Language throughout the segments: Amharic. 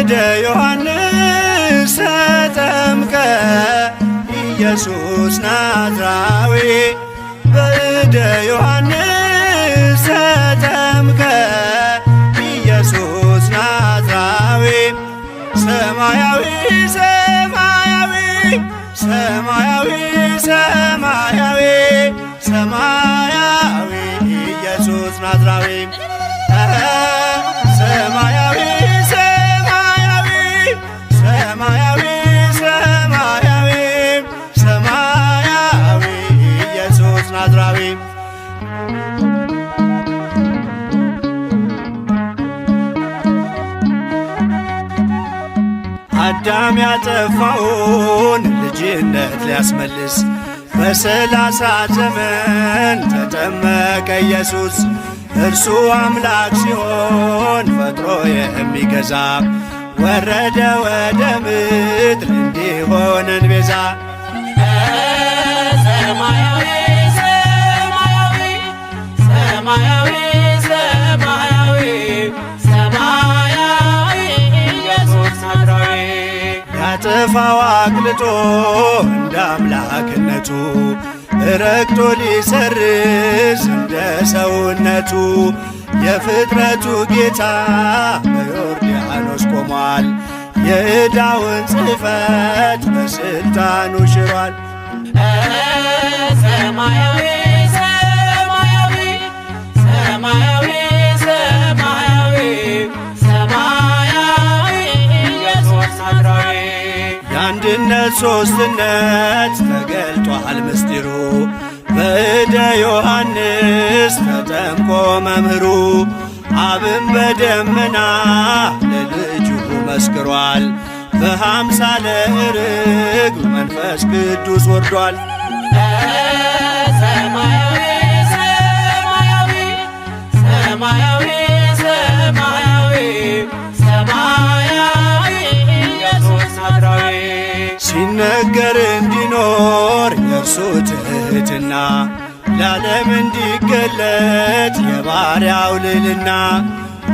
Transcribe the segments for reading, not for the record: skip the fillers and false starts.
በእደ ዮሐንስ ተጠምቀ ኢየሱስ ናዝራዊ በእደ ዮሐንስ ተጠምቀ ኢየሱስ ናዝራዊ ሰማያዊ ሰማያዊ ሰማያዊ ሰማያዊ ሰማያዊ ኢየሱስ ናዝራዊ ሰማያዊ ሰማያዊ ሰማያዊ ሰማያዊ ሰማያዊ ኢየሱስ ናዝራዊ አዳም ያጠፋውን ልጅነት ሊያስመልስ በሰላሳ ዘመን ተጠመቀ ኢየሱስ። እርሱ አምላክ ሲሆን ፈጥሮ የሚገዛ ወረደ ወደ ምድር እንዲሆነን ቤዛ። ሰማያዊ ሰማያዊ ሰማያዊ ሰማያዊ ሰማያዊ ኢየሱስ ናዝራዊ ያጠፋው አቅልጦ እንደ አምላክነቱ ረግጦ ሊሰርዝ እንደ ሰውነቱ የፍጥረቱ ጌታ በዮርዳኖስ ቆሟል። የዕዳውን ጽሕፈት በስልጣኑ ሽሯል። ሰማያዊ ሰማያዊ ሰማያዊ ሰማያዊ ሰማያዊ ኢየሱስ ናዝራዊ የአንድነት ሦስትነት ተገልጧል ምስጢሩ በእደ ዮሐንስ ተጠምቆ መምህሩ። አብን በደመና ለልጁ መስክሯል። በአምሳለ ርግብ መንፈስ ቅዱስ ወርዷል። ሰማያዊ ሰማያዊ ሰማያዊ ሰማያዊ ሰማያዊ ኢየሱስ ናዝራዊ ሲነገር እንዲኖር የእርሱ ትሕትና ለዓለም እንዲገለጥ የባሪያው ልዕልና።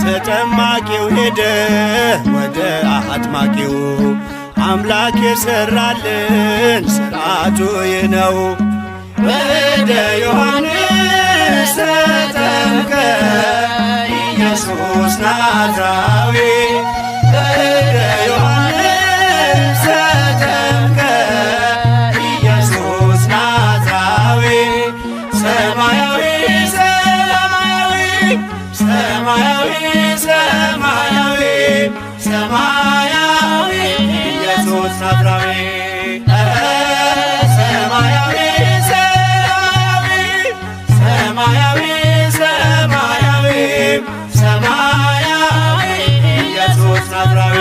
ተጠማቂው ሄደ ወደ አጥማቂው አምላክ የሠራልን ሥርዓቱ ይህ ነው። በእደ ዮሐንስ ተጠምቀ ኢየሱስ ናዝራዊ በእደ ዮሐንስ ተጠምቀ ኢየሱስ ናዝራዊ ሰማያዊ ሰማያዊ ሰማያዊ ሰማያዊ ሰማያዊ ኢየሱስ ናዝራዊ ሰማያዊ ሰማያዊ ሰማያዊ ሰማያዊ ኢየሱስ ናዝራዊ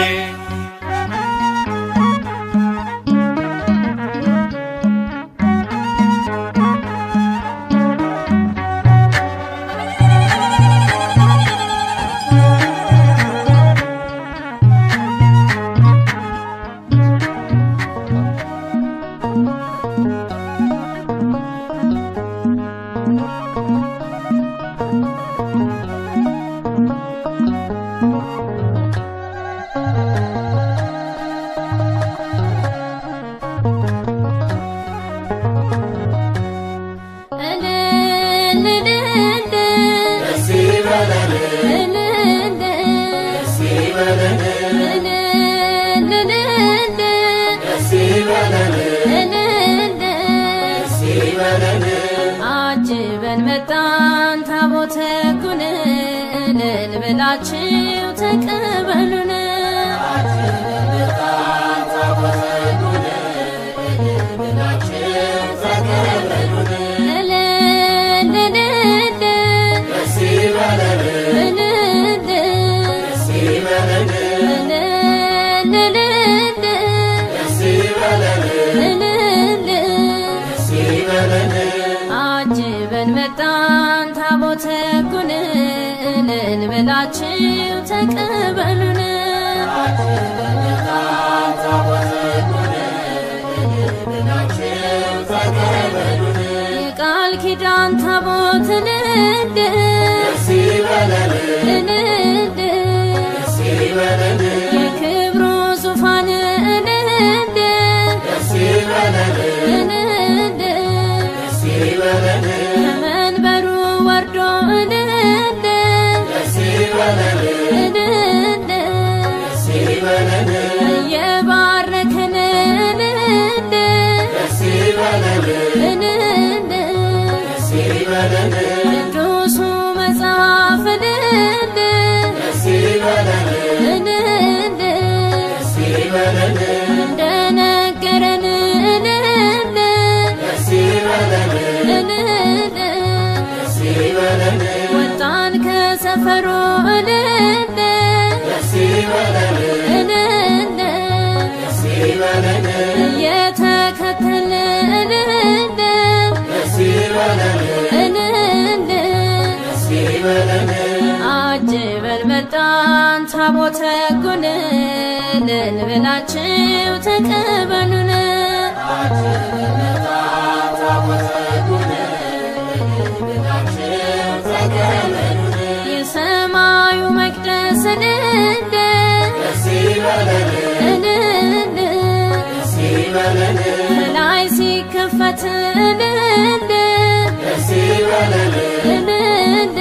አጅበን መጣን ታቦተ ሕጉን እልል ብላችሁ ተቀበሉን። አጅበን መጣን ታቦተ ሕጉን እልል ብላችሁ ተቀበሉን። የቃል ኪዳን ታቦት እልል እልል የክብር መጣን ታቦተ ሕጉን እልል ብላችሁ ተቀበሉን። የሰማዩ መቅደስ እልል እልል ከላይ ሲከፈት እልል እልል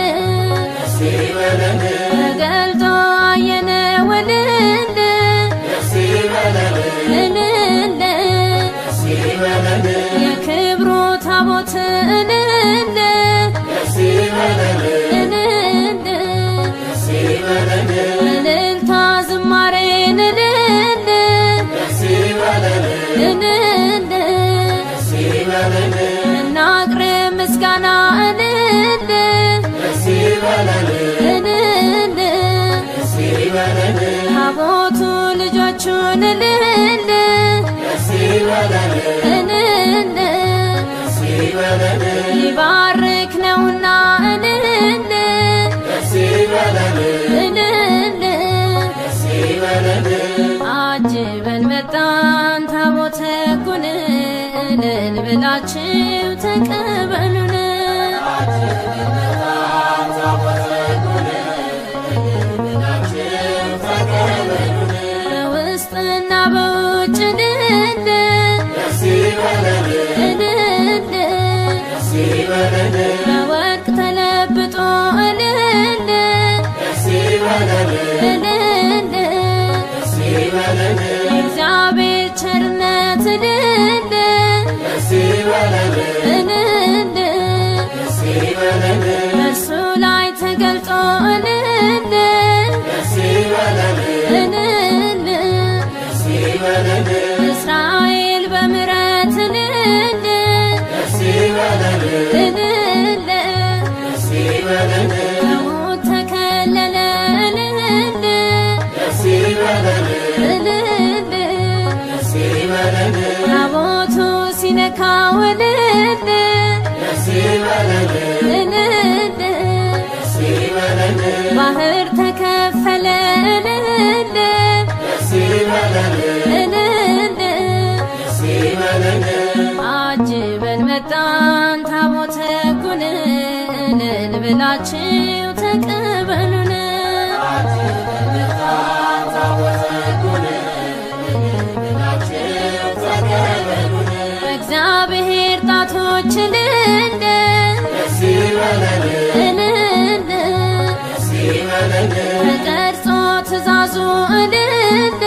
ተገልጦ አየነው እልል እልል የክብሩ ታቦት እልል እልል እልልታ ዝማሬን እልል እልል እናቅርብ ምስጋና እልል እልል ታቦቱ ልጆቹን እልል እልል ሊባርክ ነውና እልል እልል አጅበን መጣን ታቦተ ሕጉን እልል ብላችሁ ተቀበሉን። በውስጥና በውጭ እልል እልል በወርቅ ተለብጦ እልል እልል የእግዚአብሔር ቸርነት እልል እልል በእርሱ ላይ ተገልጦ እልል እልል እስራኤል በምሕረት እልል እልል ከሞት ተከለለ እልል እልል ታቦቱ ሲነካው እልል እልል ባህር ተከፈለ እልል እልል አጅበን መጣን ታቦተ ሕጉን እልል ብላችሁ ተቀበሉን። በእግዚአብሔር ጣቶች እልል እልል ተቀርጾ ትእዛዙ እልል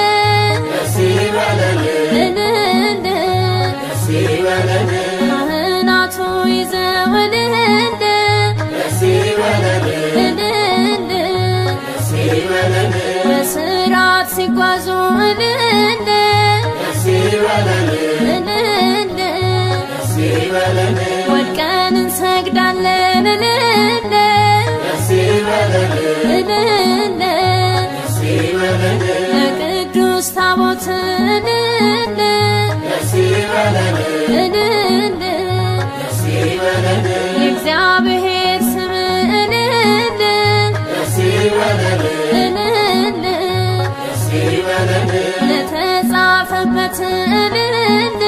እልል ካህናቱ ይዘው እልል እልል በሥርዓት ሲጓዙ እልል እልል ወድቀን እንሰግዳለን እልል እልል ለቅዱስ ታቦት እልል እልል የእግዚአብሔር ስም እልል እልል ለተጻፈበት እልል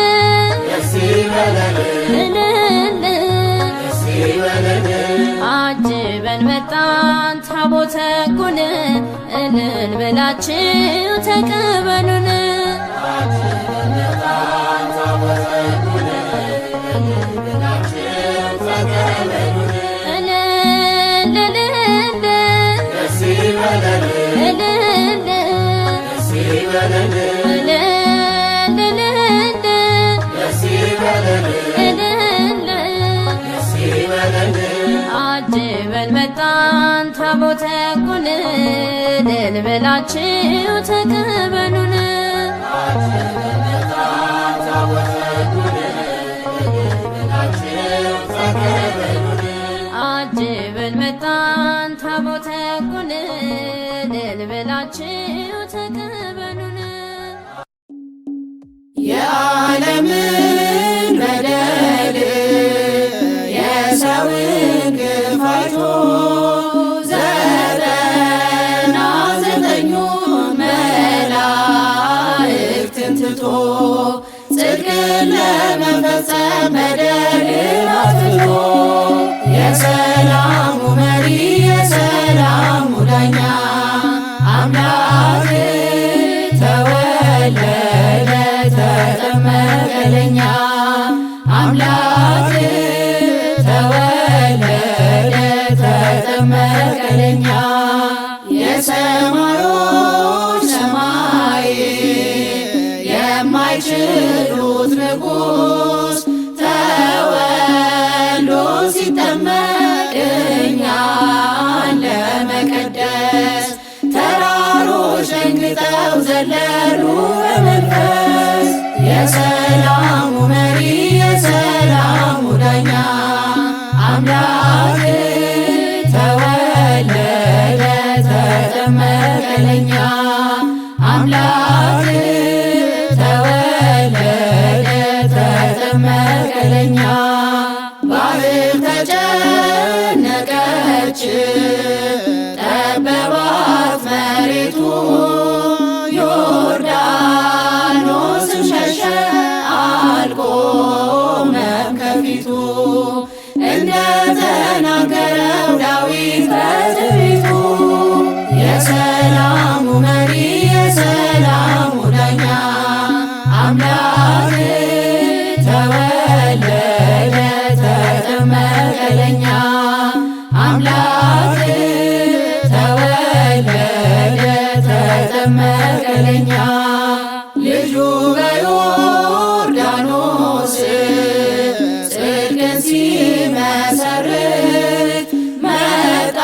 እልል አጅበን መጣን ታቦተ ሕጉን እልል ብላችሁ ተቀበሉን። እልል እልል እልል አጅበን መጣን ታቦተ ሕጉን እልል ብላችሁ ተቀበሉን። አጅበን መጣን ታቦተ ሕጉን እልል ብላችሁ ተቀበሉን። የዓለምን በደል የሰውን ግፍ አይቶ ዘጠና ትቶ ጽድቅን ለመፈጸም በደልን አጥፍቶ የሰላሙ መሪ የሰላሙ ዳኛ አምላክ ተወለደ ተጠመቀ ለኛ አምላክ ተወለደ ተጠመቀ ለኛ የሰማዮች ሰማይ የማይችሉት ንጉሥ ተወልዶ ሲጠመቅ እኛን ለመቀደስ ተራሮች ደንግጠው ዘለሉ በመንፈስ የሰላሙ መሪ የሰላሙ ዳኛ አምላክ ተወለደ ተጠመቀ ለኛ አምላክ ተወለደ ተጠመቀ ለኛ ባህር ተጨነቀች ጠበባት መሬቱ ዮርዳኖስም ሸሸ አልቆመም ከፊቱ እንደተናገረው ዳዊት በትንቢቱ የሰላሙ መሪ የሰላሙ ዳኛ አምላክ ተወለደ ተጠመቀ ለኛ አምላክ ተወለደ ተጠመቀ ለኛ ልጁ በዮርዳኖስ ጽድቅን ሲመሰርት መጣ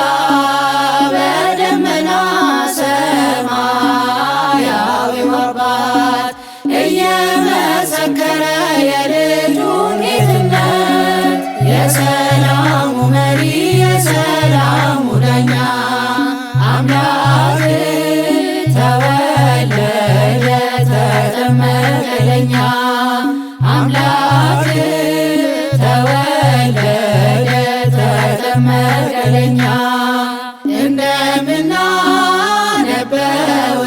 በደመና ሰማያዊው አባት እየመሰከረ የልጁን ጌትነት የሰላሙ መሪ የሰላሙ ዳኛ አምላክ ተወለደ ተጠመቀ ለኛ አምላክ ተወለደ ተጠመቀ ለኛ እንደምናነበው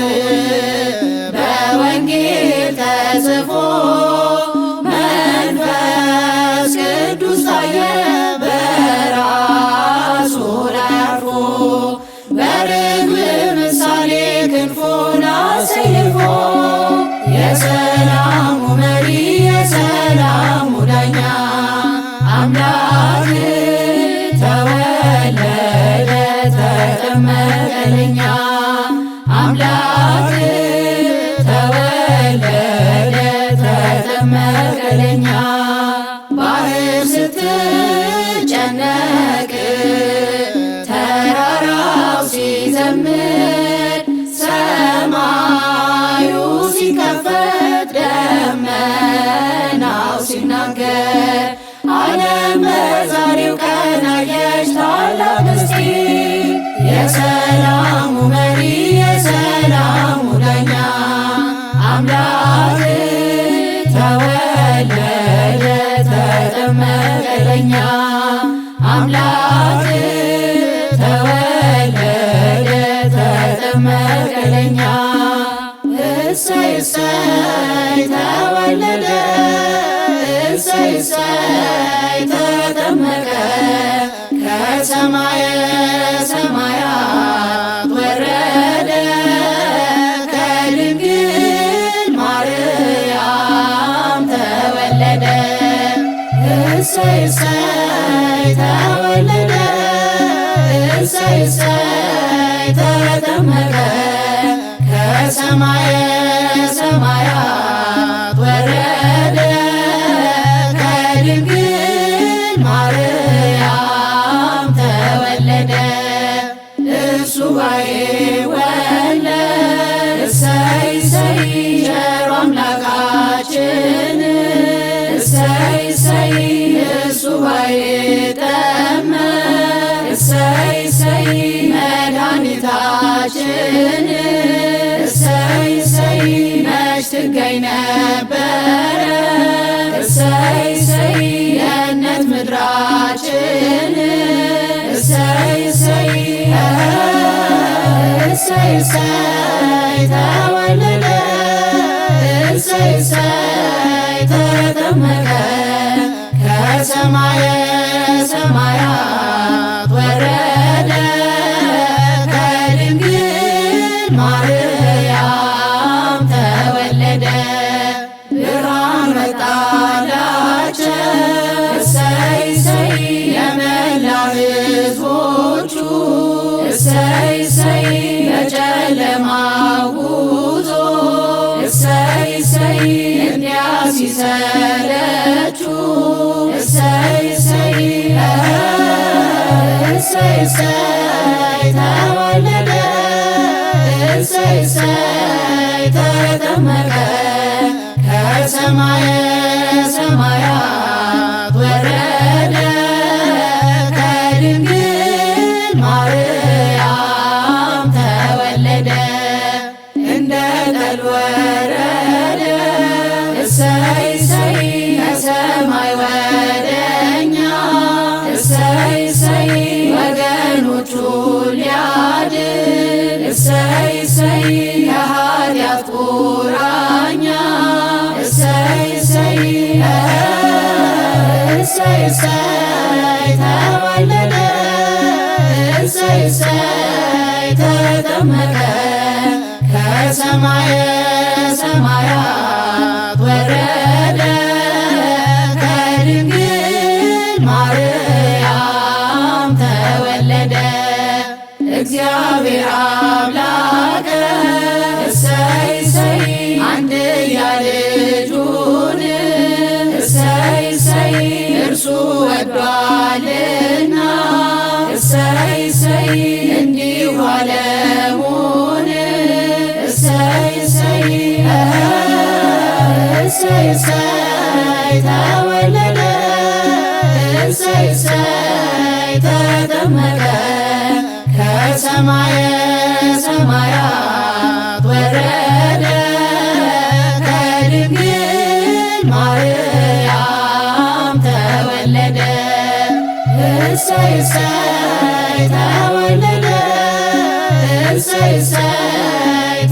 በወንጌል ተጽፎ መንፈስ ቅዱስ ታየ በራሱ ላይ አርፎ በርግብ ምሳሌ ክንፉን አሰይፎ የሰላሙ መሪ የሰላሙ ዳኛ አምላክ ተወለደ ተጠመቀ ለኛ አምላክ ተወለደ ተጠመቀ ለኛ ባህር ስትጨነቅ ተራራው ሲዘምር ሰማዩ ሲከፈት ደመናው ሲናገር ዓለም በዛሬው ቀን አየች ታላቅ ምስጢር የሰላሙ መሪ የሰላሙ ዳኛ አምላክ ተወለደ ተጠመቀ ለኛ አምላክ ተወለደ ተጠመቀ ለኛ እሰይ እሰይ ተወለደ እሰይ እሰይ ተጠመቀ ከሰማየ ሰማያት ወረደ ከድንግል ማርያም ተወለደ እሰይ እሰይ ተወለደ እሰይ እሰይ ተጠመቀ ከሰማየ ሰማያት ወረደ ከድንግል ማርያም ተወለደ እሱ ባይወለድ እሰይ እሰይ ቸሩ አምላካችን እሰይ እሰይ እሱ ባይጠመቅ እሰይ እሰይ መድኃኒታችን እሰይ እሰይ መች ትገኝ ነበረ እሰይ እሰይ የእነት ምድራችን እሰይ እሰይ እሰይ እሰይ ተወለደ እሰይ እሰይ እሰይ ተጠመቀ ከሰማየ ሰማያት ወረደ ከድንግል ማርያም ተወለደ ብርሃን መጣላቸው እሰይ እሰይ የመላ ሕዝቦቹ እሰይ እሰይ በጨለማው ጉዞ እሰይ እሰይ እንዲያ ሲሰለቹ እሰይ እሰይ እሰይ እሰይ ተወለደ እሰይ እሰይ ተጠመቀ ከሰማየ ሰማያት ወረደ ከድንግል ማርያም ተወለደ እንደ ጠል ወረደ እሰይ እሰይ ከሰማይ ወደኛ እሰይ እሰይ ወገኖቹ ሊያድን እሰይ እሰይ ከኃጢአት ቁራኛ እሰይ እሰይ እሰይ እሰይ ተወለደ እሰይ እሰይ ተጠመቀ ከሰማየ ሰማያት ወረደ ከድንግል ማርያም ተወለደ እግዚአብሔር አምላከ እሰይ እሰይ አንድያ ልጁን እሰይ እሰይ እርሱ ወዷልና እሰይ እሰይ እንዲሁ ዓለሙን እሰይ እሰይ እሰይ እሰይ ተወለደ እሰይ እሰይ ተጠመቀ ከሰማየ ሰማያት ወረደ ከድንግል ማርያም ተወለደ እሰይ እሰይ ተወለደ እሰይ እሰይ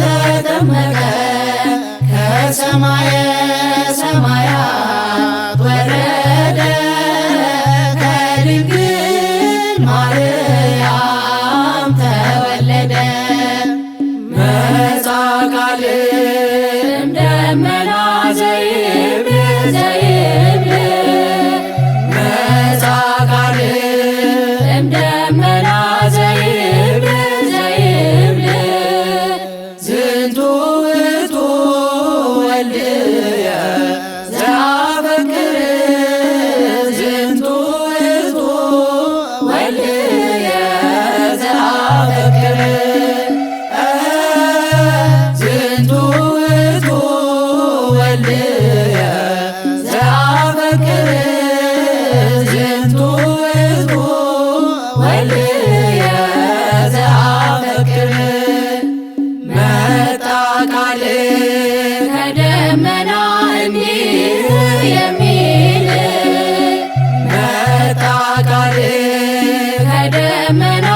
ተጠመቀ ከሰማየ ሰማያት ወረደ ከድንግል ማርያም ተወለደ መጻ ቃልም ደመና ዘይብል ዘይብል መጻ ቃልም ደመና ዘይብል ዘይብል ዝንቱ ውእቱ ወልድየ ዘአፈቅር ዝንቱ ውእቱ ወልድየ ዘአፈቅር ዝንቱ ውእቱ ወልድየ ዘአፈቅር ዝንቱ ውእቱ ወልድየ ዘአፈቅር መጣ ቃል ከደመና እንዲህ የሚል መጣ ቃል ከደመና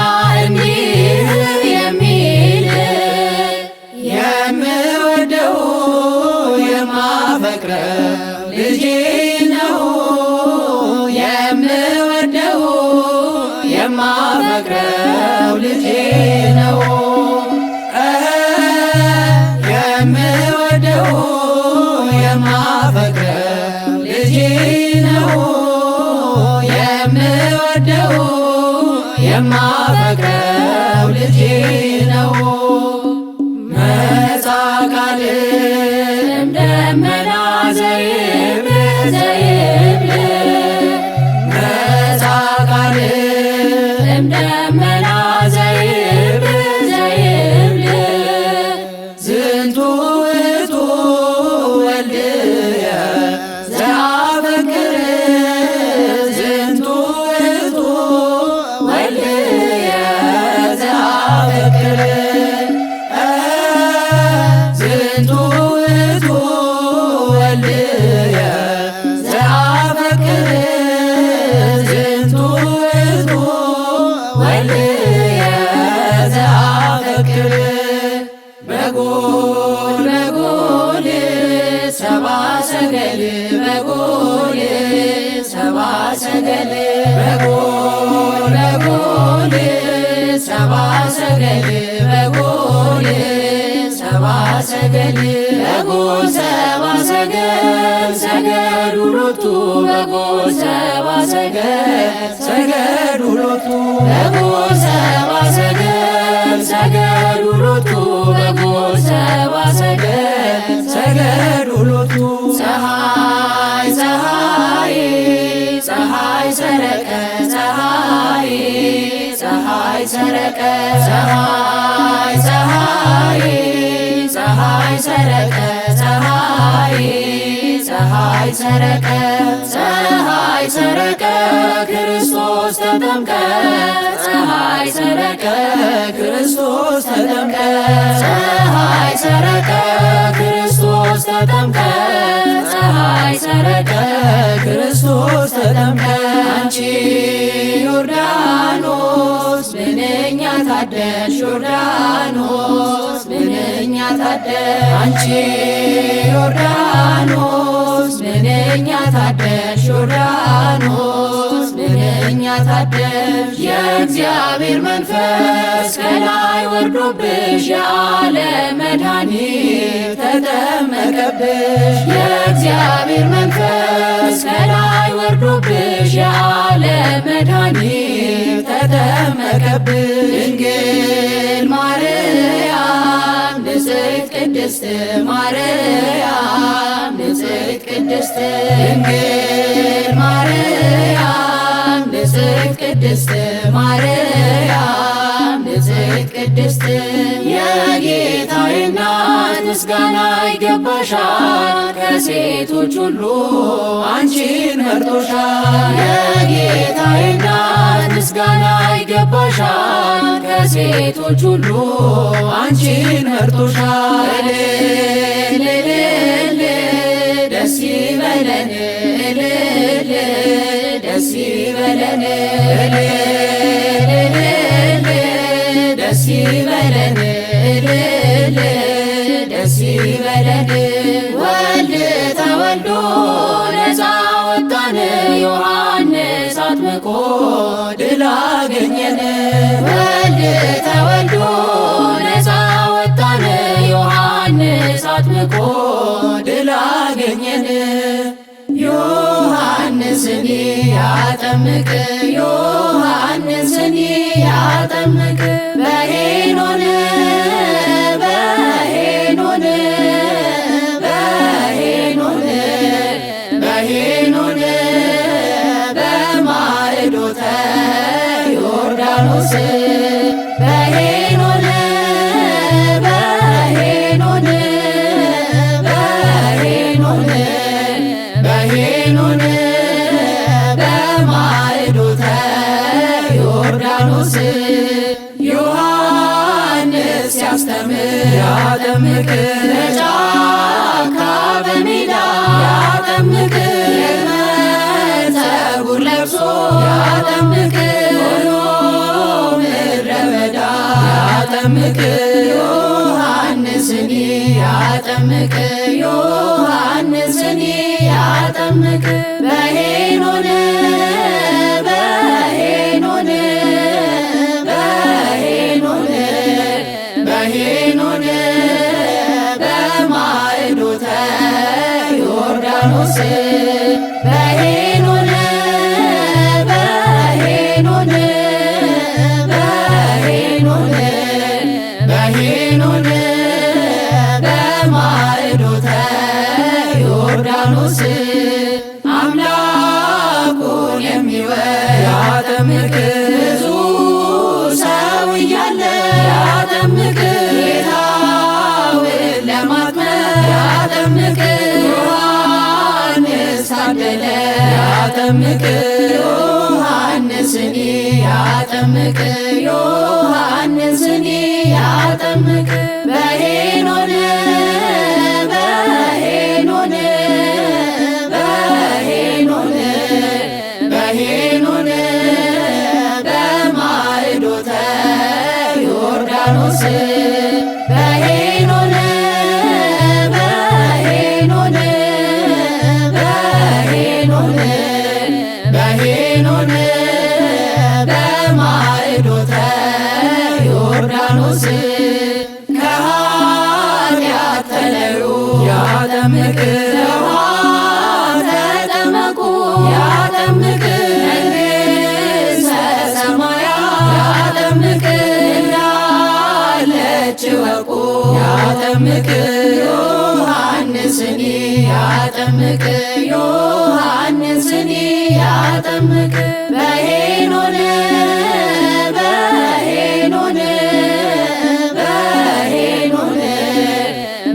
እንዲህ የሚል የምወደው የማፈቅረው ልጄ ነው የምወደው የማፈቅረው ልጄ ነው የምወደው የማፈቅረው ልጄ ነው የምወደው የማፈቅረው ልጄ ነው መጻ ቃልም ደመና ዘይብል ዘይብል መጻ ቃልም ደመና ዘይብል ዘይብል ዝንቱ ውእቱ ወልድየ ዘአፈቅር ዝንቱ ውእቱ ወልድየ ዘአፈቅር ዝንቱ ውእቱ ወልድየ ዘአፈቅር ዝንቱ ውእቱ ወልድየ ዘአፈቅር በጎል በጎል ሰገል በጎል ሰባ ሰገል በጎል በጎል ሰባ ሰገል በጎል ሰባ ሰገል በጎል ሰባ ሰገል ሰገዱ ሎቱ በጎል ሰባ ሰገል ሰገዱ ሎቱ በጎል ሰባ ሰገል ሰገዱ ሎቱ በጎል ሰባ ሰገል ሰገዱ ሎቱ ፀሐይ ፀሐይ ፀሐይ ሰረቀ ፀሐይ ፀሐይ ሰረቀ ፀሐይ ፀሐይ ፀሐይ ሰረቀ ፀሐይ ፀሐይ ሰረቀ ፀሐይ ሰረቀ ክርስቶስ ተጠምቀ ፀሐይ ሰረቀ ክርስቶስ ተጠምቀ ፀሐይ ሰረቀ ክርስቶስ ተጠምቀ ፀሐይ ሰረቀ ክርስቶስ ተጠምቀ አንቺ ዮርዳኖስ ምንኛ ታደልሽ ዮርዳኖስ ምንኛ ታደልሽ አንቺ ዮርዳኖስ ምንኛ ታደልሽ ዮርዳኖስ ምንኛ ታደልሽ የእግዚአብሔር መንፈስ ከላይ ወርዶብሽ የዓለም መድኃኒት ተጠመቀብሽ የእግዚአብሔር መንፈስ ከላይ ወርዶብሽ የዓለም መድኃኒት ተጠመቀብሽ ድንግል ማርያም ንጽሕት ቅድስት ማርያም ንጽሕት ቅድስት ድንግል ማርያም ንጽሕት ቅድስት ማርያም ንጽሕት ቅድስት የጌታዬ እናት ምስጋና ይገባሻል ከሴቶች ሁሉ አንቺን መርጦሻል የጌታዬ እናት ምስጋና ይገባሻል ከሴቶች ሁሉ አንቺን መርጦሻል እልል ደስ ይበለን እልል ደስ ይበለን እልል ደስ ይበለን እልል ደስ ይበለን ወልድ ተወልዶ ነፃ ወጣን ዮሐንስ አጥምቆ ድል አገኘን ወልድ ተወልዶ ነፃ ወጣን ዮሐንስ አጥምቆ ድል አገኘን ዮሐንስን ያጠምቅ ዮሐንስን ያጠምቅ በሄኖን በሄኖን በሄኖን በሄኖን በማዕዶተ ዮርዳኖስ በሄኖን በሄኖን በሄኖን በሄኖን በማዕዶተ ዮርዳኖስ ዮሐንስ ሲያስተምር ያጠምቅ በጫካ በሜዳ ያጠምቅ ፀጉር ለብሶ ያጠምቅ ሆኖ ምድረ በዳ ያጠምቅ ዮሐንስን ያጠምቅ ዮሐንስን ያጠምቅ በሄኖን በሄኖን በሄኖን በሄኖን በማዕዶተ ዮርዳኖስ በሄኖን በሄኖን በሄኖን በሄኖን በማዕዶተ ዮርዳኖስ አምላኩን የሚወድ ያጠምቅ ብዙ ሰው እያለ ያጠምቅ ጌታውን ለማጥመቅ ያጠምቅ ዮሐንስ ታደለ ያጠምቅ ዮሐንስን ያጠምቅ ዮሐንስን ያጠምቅ በሄኖን በሄኖን በሄኖን በሄኖን በማዕዶተ ዮርዳኖስ በሄኖን በሄኖን ያጠምቅ ዮሐንስን ያጠምቅ ዮሐንስን ያጠምቅ በሄኖን በሄኖን በሄኖን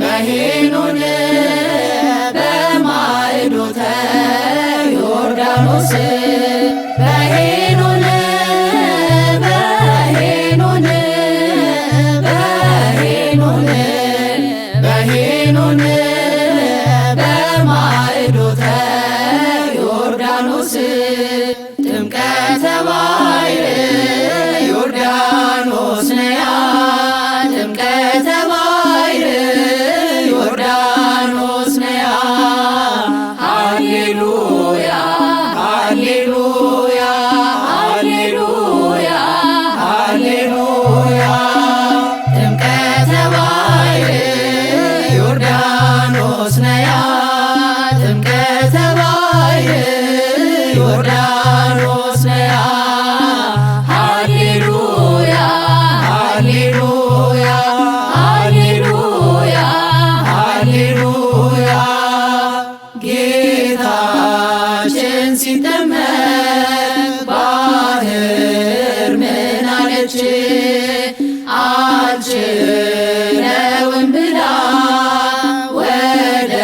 በሄኖን በማዕዶተ ዮርዳኖስ በሄኖን በሄኖን በሄኖን በሄኖን በማዕዶተ ዮርዳኖስ ጥምቀተ ባሕር ዮርዳኖስ ነያ ጥምቀተ ባሕር ዮርዳኖስ ነያ ሃሌሉያ ሃሌሉያ ሃሌሉያ ሃሌሉያ ጥምቀተ ባሕር ዮርዳኖስ ነያ ጥምቀተ ባሕር ዮርዳኖስ ነያ ሃሌሉያ ሃሌሉያ ሃሌሉያ ሃሌሉያ ጌታችን ሲጠመቅ ባሕር ምን አለች? አልችለውም ብላ ወደ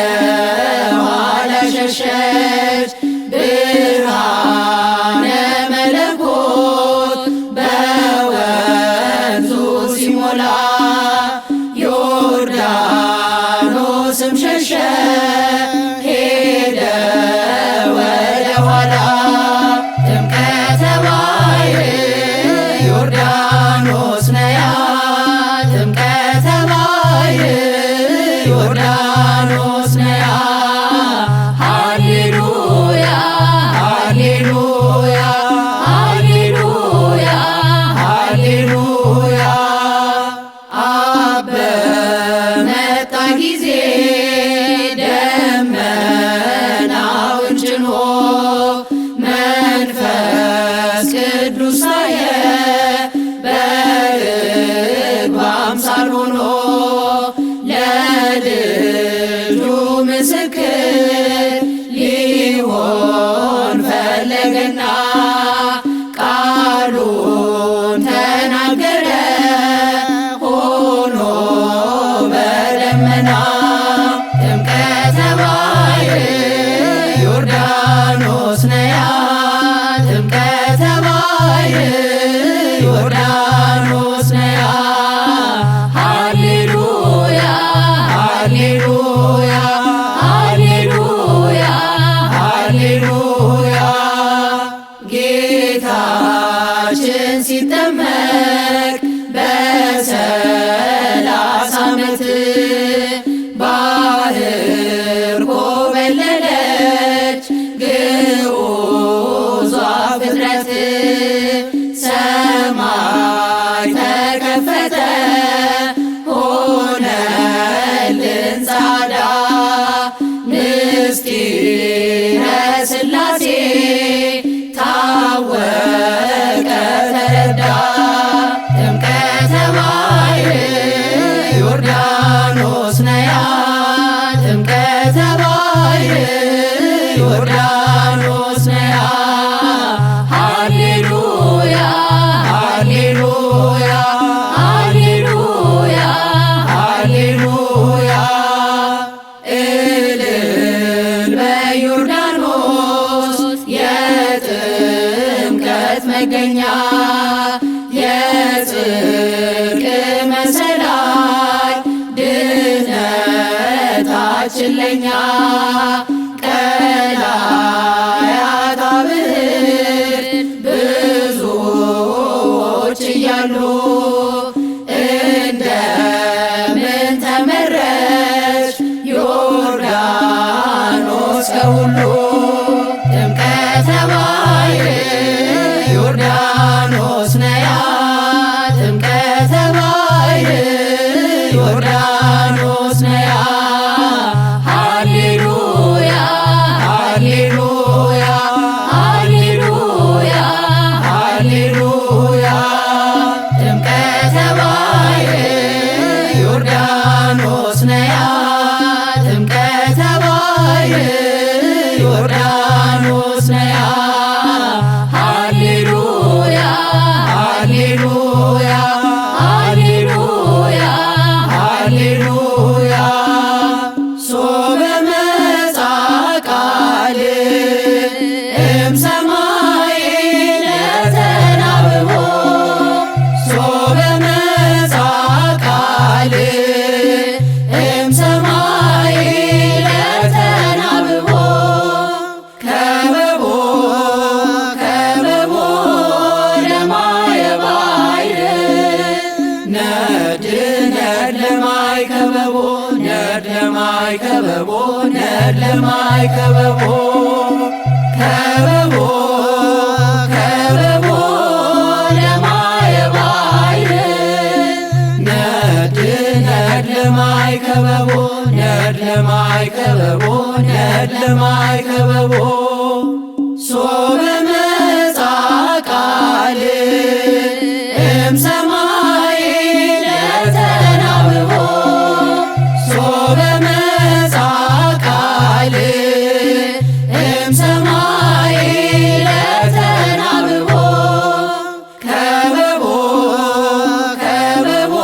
ኋላ ሸሸች። ብርሃነ መለኮት በወንዙ ሲሞላ ዮርዳኖስም ሸሸ ሄደ ወደ ኋላ ጥምቀተ ባሕር ዮርዳኖስ ነያ ጥምቀተ ባሕር ዮርዳኖስ ነያ ሃሌሉያ ሃሌሉያ ሃሌሉያ ሃሌሉያ አብ በመጣ ጊዜ ደመናውን ጭኖ መንፈስ ቅዱስ ሳየ በርግብ አምሳል ሆኖ ለልጁ ምስክር ሊሆን ፈለገና ቃሉን ተናገረ ሆኖ በደመና ጥምቀተ ባሕር ዮርዳኖስ ነያ ጥምቀተ ባሕር ዮርዳኖስ ነያ ሃሌሉያ ሃሌሉያ ሃሌሉያ ሃሌሉያ ጌታችን ሲጠመቅ በ30 ዓመት ባሕር ኮበለለች ግዑዟ ፍጥረት ሰማይ ተከፈተ ሆነልን ጻዳ ምስጢረ ሥላሴ ታወቀ ተረዳ ጥምቀተ ባሕር ዮርዳኖስ ነያ ጥምቀተ ባሕር ዮርዳኖስ ነያ ሃሌሉያ ሃሌሉያ ሃሌሉያ ሃሌሉያ እልል በዮርዳኖስ የጥምቀት መገኛ የጽድቅ መሰላል ድኅነታችን ለኛ ቀላያት አብህር ብዙዎች እያሉ እንደምን ተመረች ዮርዳኖስ ከሁሉ ጥምቀተ ባሕር ዮርዳኖስ ነያ ጥምቀተ ባሕር ዮርዳኖስ ነያ ሃሌሉያ ሃሌሉያ ሃሌሉያ ሃሌሉያ ጥምቀተ ባሕር ዮርዳኖስ ነድለማይ ከበቦ ነድለማይ ከበቦ ነድለማይ ከበቦ ከበቦ ከበቦ ለማየ ባሕር ነድለማይ ከበቦ ነድለማይ ከበቦ ነድለማይ ከበቦ ሶበ መጻ ቃል እምሰማይ ለተናብቦ ሶበ መጻ ቃል እምሰማይ ለተናብቦ ከበቦ ከበቦ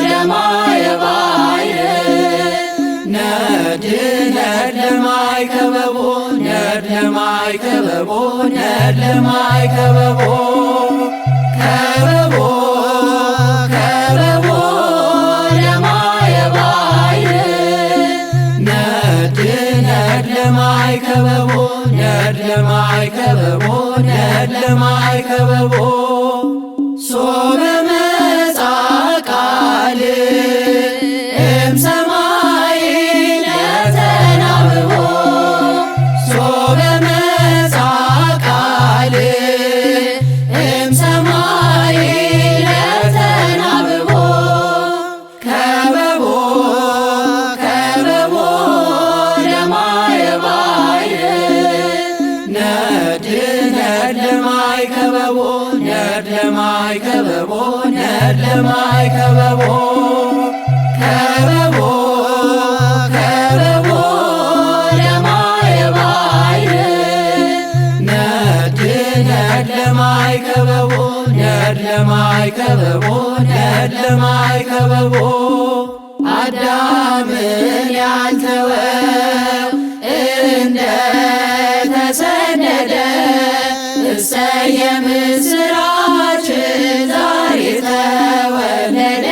ለማየ ባሕር ነድለማይ ከበቦ ነድለማይ ከበቦ ነድለማይ ከበቦ ከበቦ ከበቦ ለማየ ባሕር ነድለማይ ከበቦ ነድለማይ ከበቦ ነድለማይ ከበቦ ሶበ መጻ ቃል እምሰማይ ለተናብቦ ሶበ መጻ ቃል እምሰማይ ለተናብቦ ከበቦ ከበቦ ለማየ ባሕር ነድለማይ ከበቦ ነድለማይ ከበቦ ነድለማይ ከበቦ ከበቦ ከበቦ ለማየ ባሕር ነድለማይ ከበቦ ነድለማይ ከበቦ ነድለማይ ከበቦ አዳምን ያልተወው እንደ ተሰደደ እሰየ ምስራች ዛሬ ተወለደ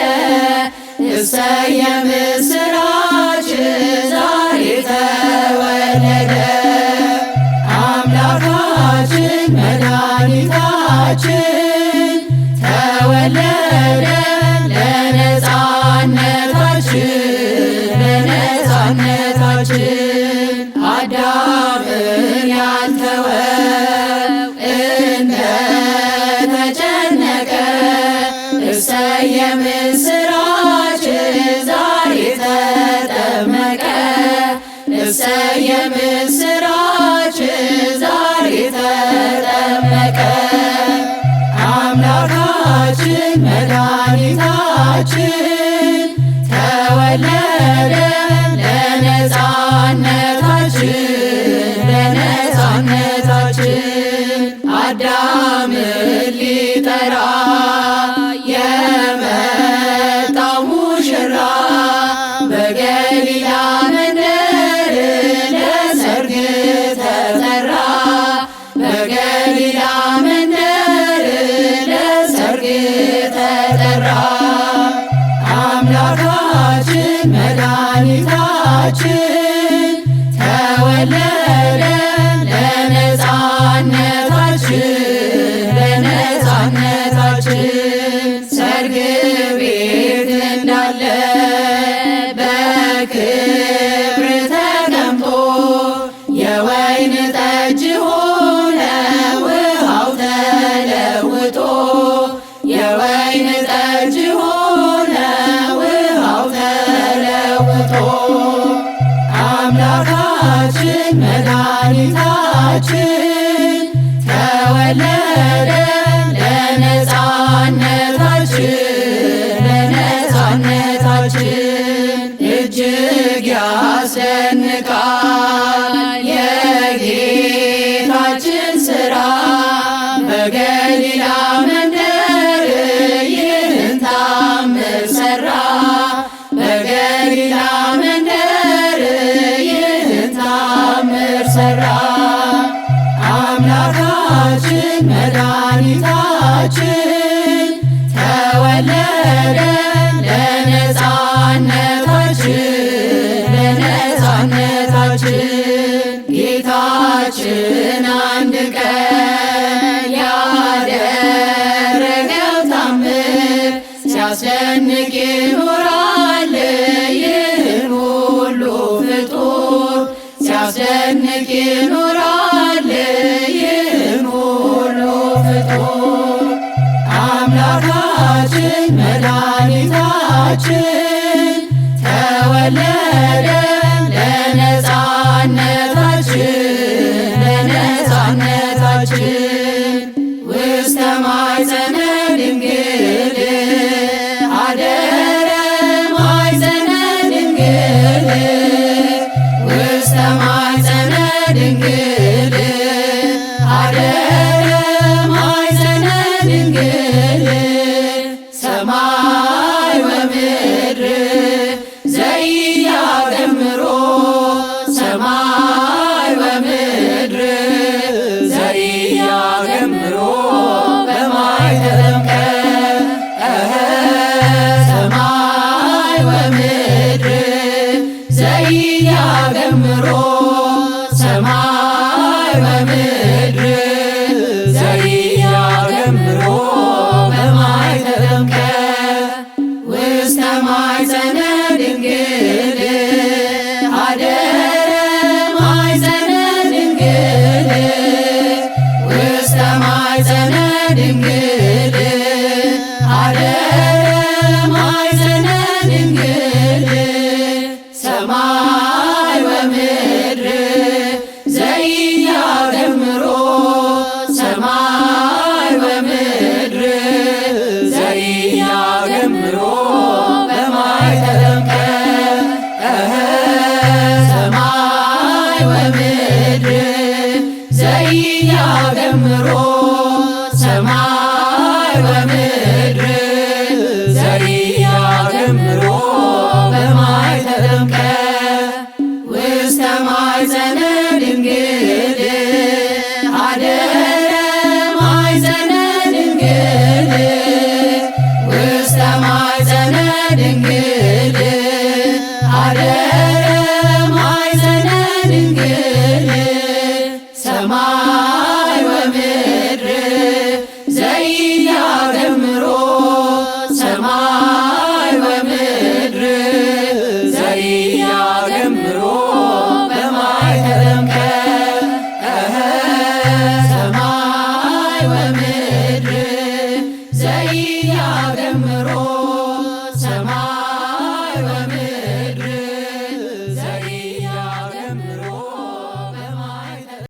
እሰየ ምስራች ዛሬ ተወለደ አምላካችን መድኃኒታችን ተወለደ ለነፃነታችን ለነፃነታችን አዳምን ያልተወው እንደ ተጨነቀ እሰየ ምስራች ዛሬ ተጠመቀ እሰየ ምስራች ዛሬ ተጠመቀ አምላካችን መድኃኒታችን ተወለደ ለነፃነታችን ለነፃነታችን አዳምን ሊጠራ የመጣው ሙሽራ በገሊላ መንደር ለሰርግ ተጠራ በገሊላ መንደር ለሰርግ ተጠራ አምላካችን መድኃኒታችን ተወለደ ለነፃነታችን ለነፃነታችን ሰርግ ቤት እንዳለ በክብር ተቀምጦ የወይን ጠጅ ሆነ ውሃው ተለውጦ የወይን ጠጅ ሆነ ውሃው ተለውጦ አምላካችን መድኃኒታችን ተወለደ ለነፃነታችን ለነፃነታችን እጅግ ያስደንቃል የጌታችን ሥራ በገሊላ መንደር ይህን ታምር ሠራ በገሊላ መንደር ይህን ታምር ሠራ አምላካችን መድኃኒታችን ተወለደ ለነፃነታችን ለነፃነታችን ጌታችን አንድ ቀን ይኖራል ይህን ሁሉ ፍጡር አምላካችን መድኃኒታችን ተወለደ ለነፃነታችን ውስተ ማኅፀነ ድንግል አደረ ማኅፀነ ድንግል ውስተ ማኅፀነ ድንግል አደረ ማኅፀነ ድንግል ሰማይ ወምድር ዘኢያገምሮ ሰማይ ወምድር ዘኢያገምሮ በማይ ተጠምቀ ሰማይ ወምድር ዘኢያገምሮ ሰማይ ወምድር ዘኢያገምሮ በማይ ተጠምቀ ውስተ ማኅፀነ ድንግል አደረ ማኅፀነ ድንግል ውስተ ማኅፀነ ድንግል አደረ ማኅፀነ ድንግል ሰማይ ወምድር ዘኢያገምሮ ሰማይ ወምድር ዘኢያገምሮ በማይ ተጠምቀ ሰማይ ወምድር ዘኢያገምሮ ሰማይ ወምድር ዘኢያገምሮ በማይ ተጠምቀ ውስተ ማኅፀነ ድንግል አደረ ማኅፀነ ድንግል ውስተ ማኅፀነ ድንግል አደረ ማኅፀነ ድንግል ሰማይ ወምድር ዘኢያገምሮ ሰማይ ወምድር ዘኢያገምሮ በማይ ተጠምቀ ሰማይ ወምድር ዘኢያገምሮ ሰማይ ወምድር